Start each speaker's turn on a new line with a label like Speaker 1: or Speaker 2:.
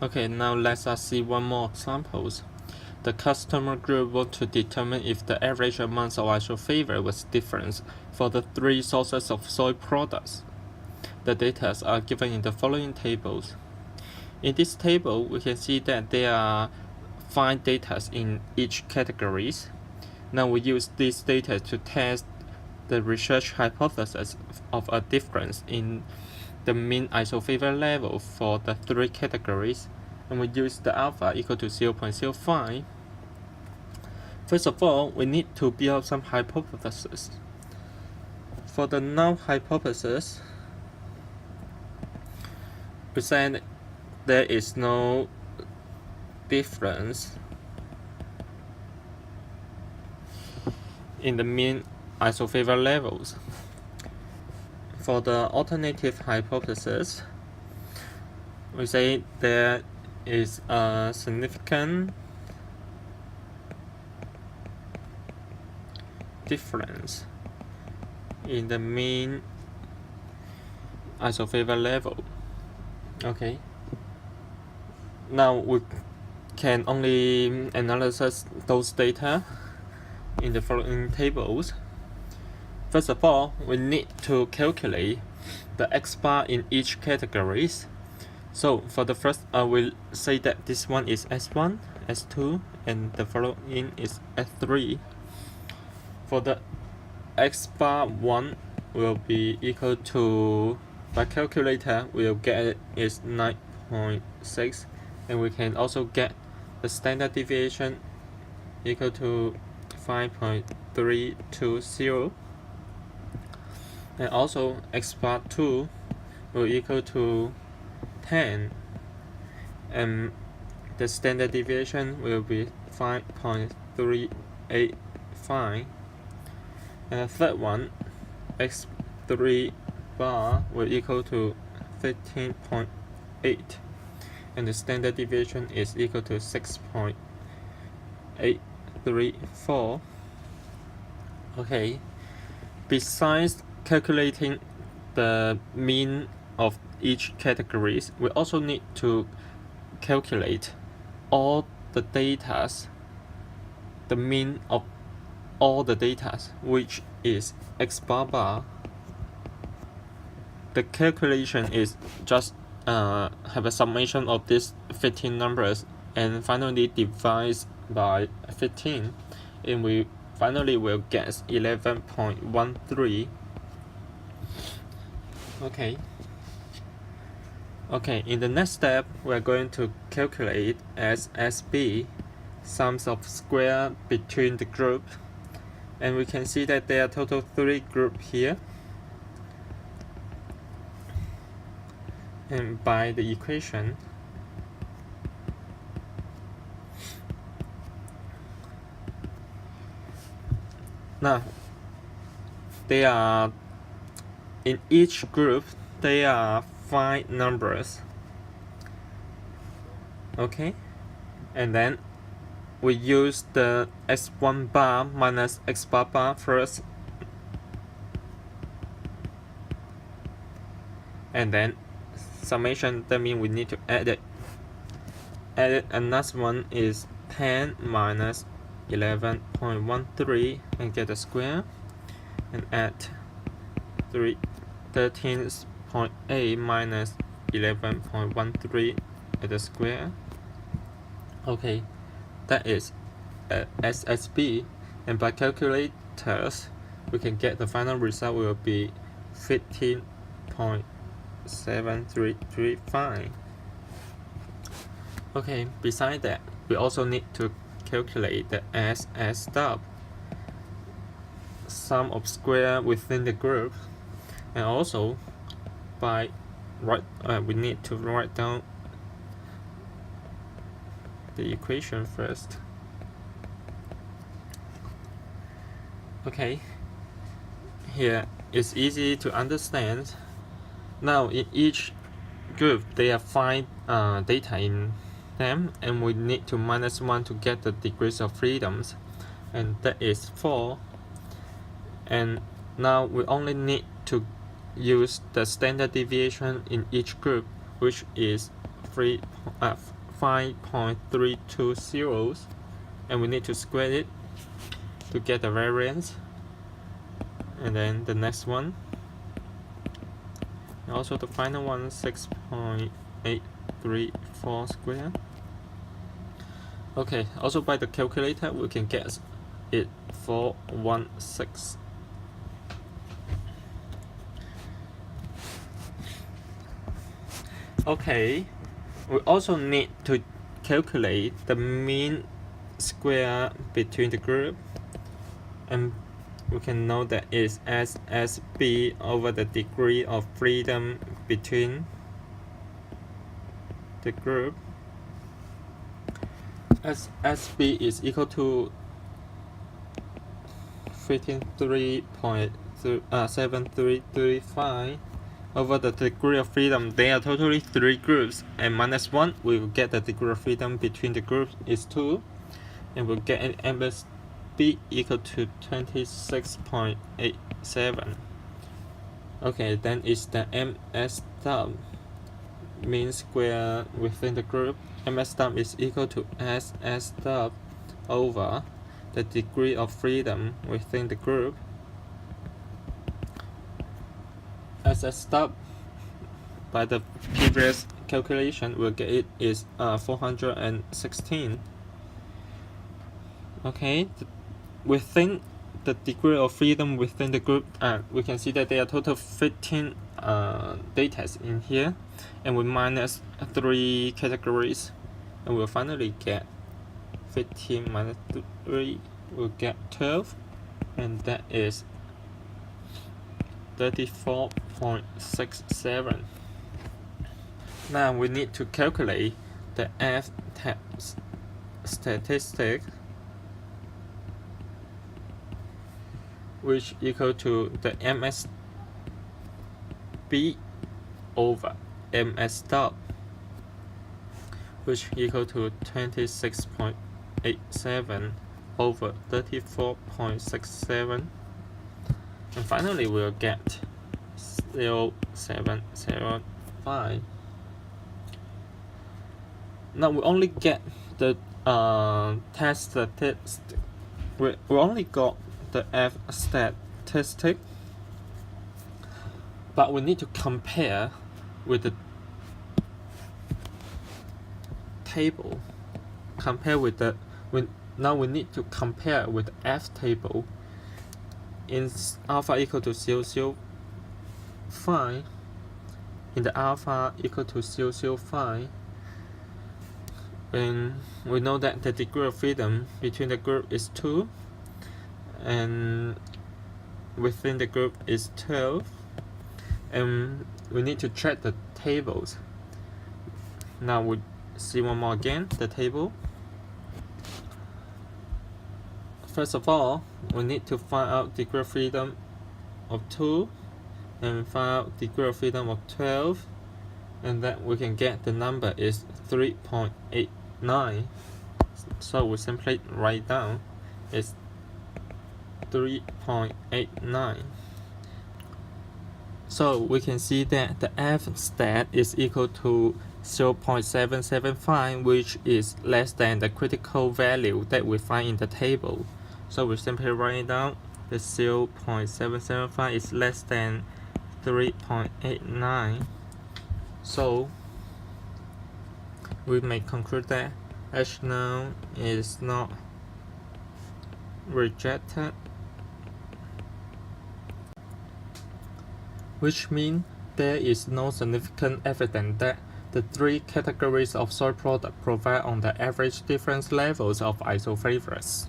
Speaker 1: Okay, now let us see one more examples. The customer group want to determine if the average amount of isoflavor was different for the 3 sources of soy products. The data are given in the following tables. In this table, we can see that there are 5 data in each categories. Now we use this data to test the research hypothesis of a difference in the mean isoflavor level for the 3 categories, and we use the alpha equal to 0.05. First of all, we need to build some hypothesis. For the null hypothesis, we said there is no difference in the mean isoflavor levels. For the alternative hypothesis, we say there is a significant difference in the mean isoflavor level. Okay. Now we can only analyze those data in the following tables. First of all, we need to calculate the X bar in each categories. So for the first, I will say that this one is S1, S2, and the following is S3. For the X bar 1 will be equal to, by calculator, we'll get it is 9.6, and we can also get the standard deviation equal to 5.320. And also X bar 2 will equal to 10, and the standard deviation will be 5.385. And the third one, X3 bar, will equal to 15.8, and the standard deviation is equal to 6.834. Okay, besides calculating the mean of each categories, we also need to calculate all the data, the mean of all the data, which is X bar. The calculation is just have a summation of these 15 numbers and finally divide by 15, and we finally will get 11.13. Okay, in the next step, we are going to calculate SSB, sums of square between the group, and we can see that there are total 3 groups here. And by the equation, now there are, in each group there are 5 numbers. Okay, and then we use the X1 bar minus X bar first, and then summation. That means we need to add it. And last one is 10 minus 11.13 and get a square, and add 13.8 minus 11.13 at the square. Okay, that is SSB, and by calculators we can get the final result will be 15.7335. Okay, besides that, we also need to calculate the SS stub, sum of square within the group, and also by we need to write down the equation first. Okay, here it's easy to understand. Now in each group there are 5 data in them, and we need to minus 1 to get the degrees of freedoms, and that is 4. And now we only need to use the standard deviation in each group, which is 5.320, and we need to square it to get the variance. And then the next one, and also the final one, 6.834 square. Okay, also by the calculator we can get it 416. Okay, we also need to calculate the mean square between the group, and we can know that is SSB over the degree of freedom between the group. SSB is equal to 53.7335 over the degree of freedom. There are totally 3 groups, and minus 1 we will get the degree of freedom between the groups is 2, and we'll get an MSB equal to 26.87. Okay, then is the MS stub mean square within the group. MS stub is equal to SS stub over the degree of freedom within the group. SS stub, by the previous calculation, we'll get it is 416. Okay, within the degree of freedom within the group, we can see that there are total 15 data in here, and we minus 3 categories, and we'll finally get 15 minus 3 will get 12, and that is 34.67. Now we need to calculate the F-tab statistic, which equal to the MSB over MS stop, which equal to 26.87 over 34.67, and finally we'll get 0.705. Now we only get the test statistic. We only got the F statistic, but we need to compare with the table. Now we need to compare with the F table. In alpha equal to 0.005, in the alpha equal to 0.005, and we know that the degree of freedom between the group is 2, and within the group is 12, and we need to check the tables. Now we see one more again, the table. First of all, we need to find out degree of freedom of 2, and find out degree of freedom of 12, and then we can get the number is 3.89. So we simply write down is 3.89. So we can see that the F stat is equal to 0.775, which is less than the critical value that we find in the table. So we simply write down the 0.775 is less than 3.89. So we may conclude that H noun is not rejected, which means there is no significant evidence that the 3 categories of soil product provide on the average different levels of isophavorous.